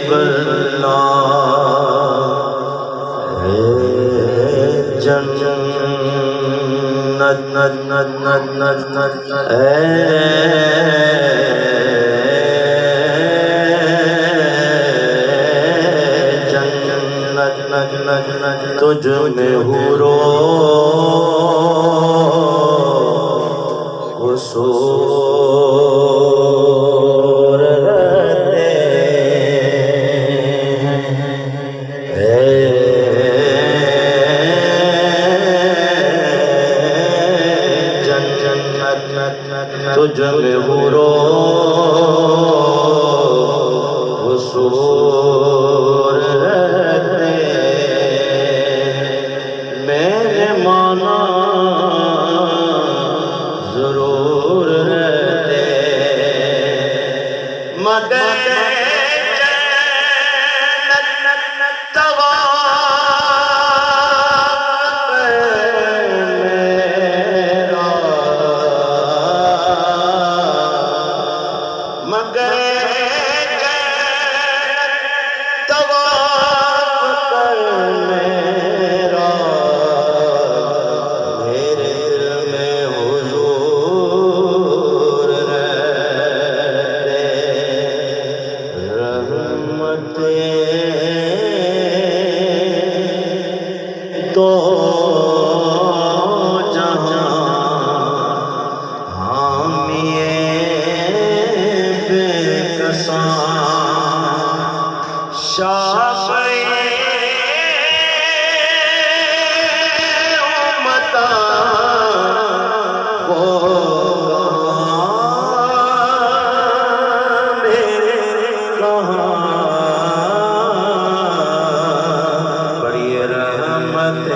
बल्ला जन्नत नत नत नत नत नत जन्नत नत नत नत तुझ में हुरो हुसूर रहते तुझ में हुरो हुसूर रहते मैंने माना जरूर रहते मगर तो जहाँ हामिए बेकसा शाफ़ी उम्मता वो मेरे कहाँ बड़ी रहमत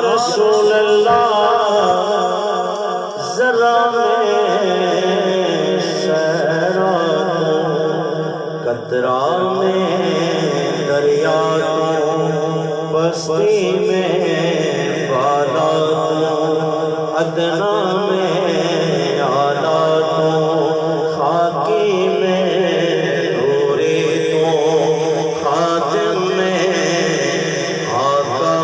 रसूल अल्लाह ज़रा में सहरा कतरा में दरिया बस्ती में बाला अदना में आला खाकी में नूरे तो खातिम में आका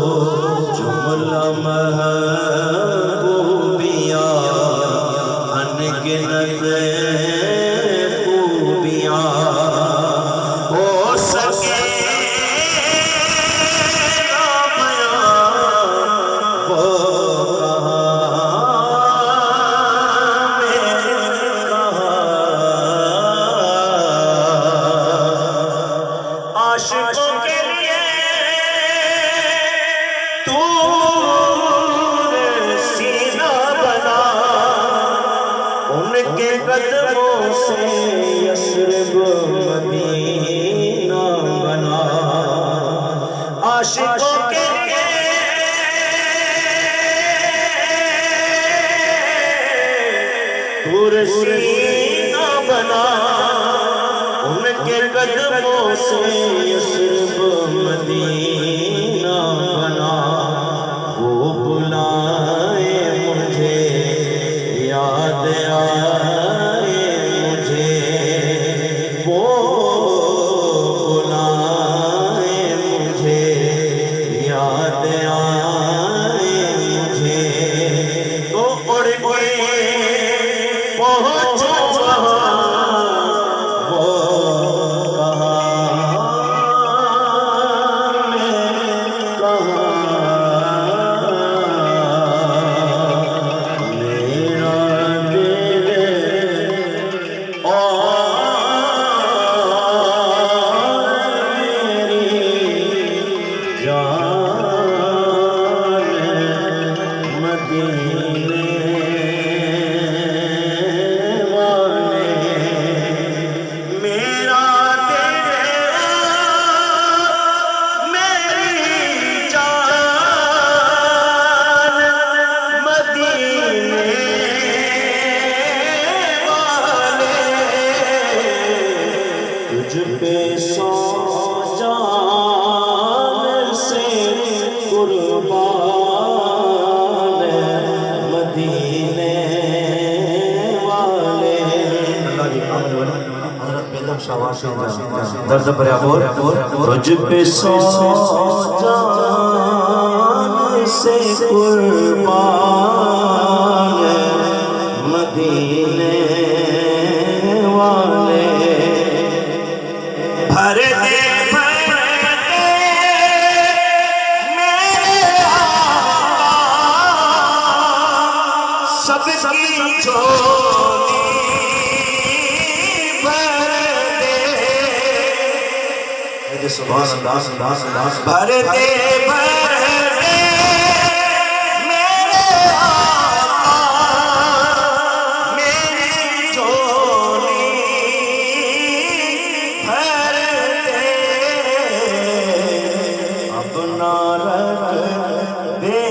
जुमला महबूबिया अनगिनत खूबियां हो सके ना बयां वो कहाँ मेरे कहाँ आशिकों के लिए तूने सीना बना उनके कदमों से यस्रिब मदीना बना आशिकों के लिए तूने सीना बना उनके कदमों कदमों से सिर्फ मदीना बना, वो बुलाए मुझे, याद आए मुझे, वो बुलाए मुझे, याद आए मुझे। तो उड़ के पहुँच तुझ पे सौ जान से कुर्बान मदीने वाले। दर्द पर तुझ पे सौ जान से कुर्बान मदीने वाले। भर दे सबकी झोली भर दे, सुभान अल्लाह भर दे मेरे आका मेरी झोली भर दे, अपना रख दे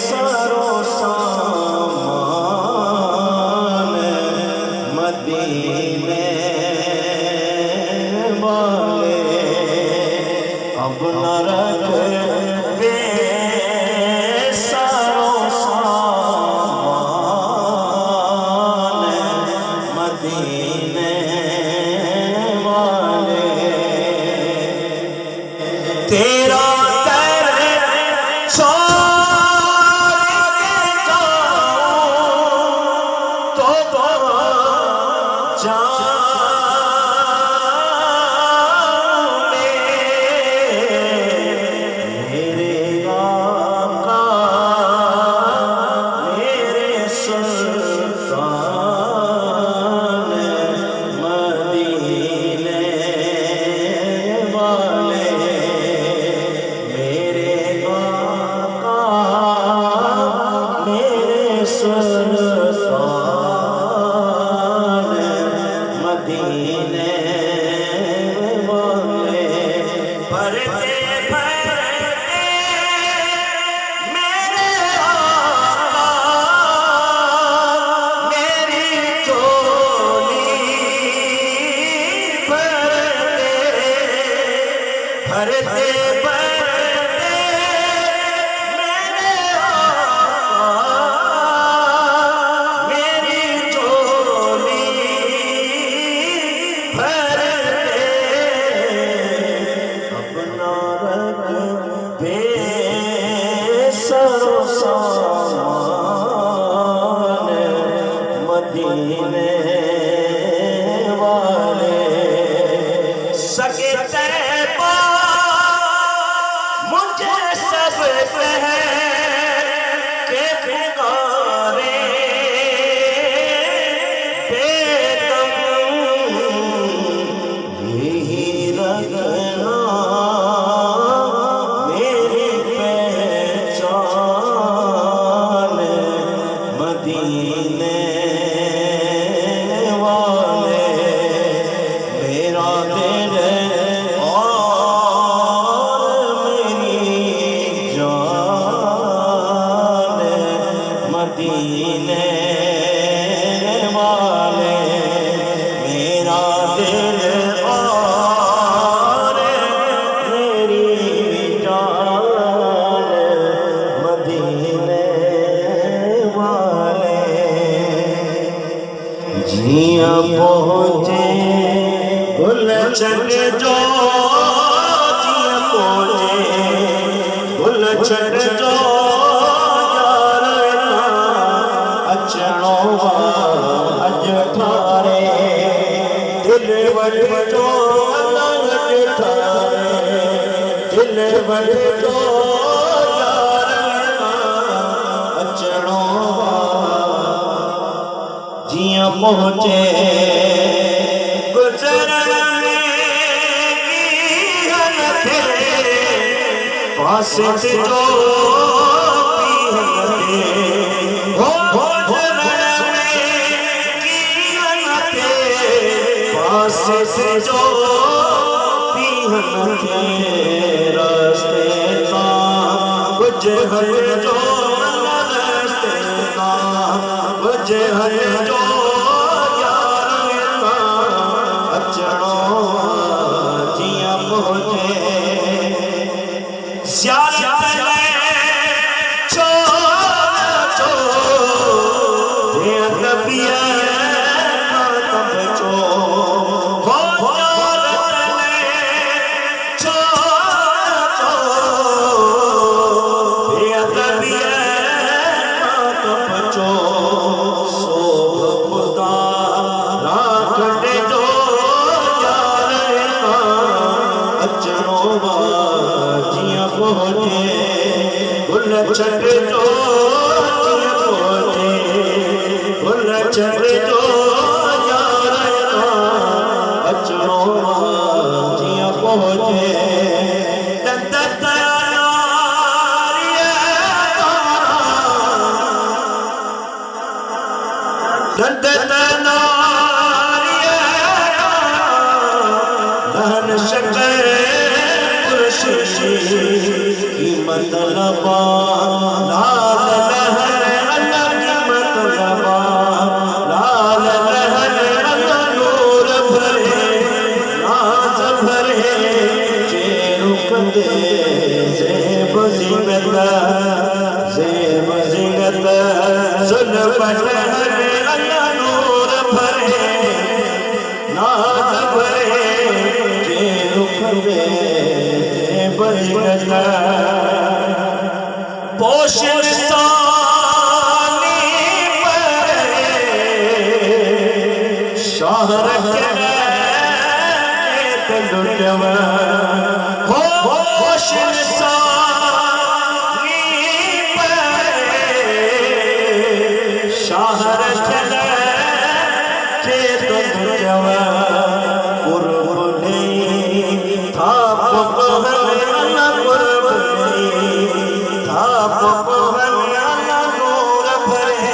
सरो सामान मदीने वाले। अपना रख दे सरो सामान मदीने वाले। तेरा मदीने वाले मेरा दिल गुल छट जो जिया पोजे गुल छट जो यार अचणो अज ठारे दिल वट जो अज ठारे दिल वट जो यार अचणो जिया पहुंचे पास जो पास जो पीहन थे रास्ते का कुछ हर जो रास्ते का कुछ हर जो यार का अचणो जिया पहुंचे गुल छट जो गुल छट जो यार अचणो जिया पहुंचे लहन शकर की मतलबा लाल लहर अल्लाह की मतलबा लाल लहर अल्लाह नूर भरे नाज भरे जे रुख दे ज़ेब ज़िंगत जुल्फ़ लहर अल्लाह नूर भरे नाज भरे जे रुख दे पोषण सानी पर शहर के लुटव हो पोषण सानी पर शहर के लुटव कुर्बानी था नूर भरे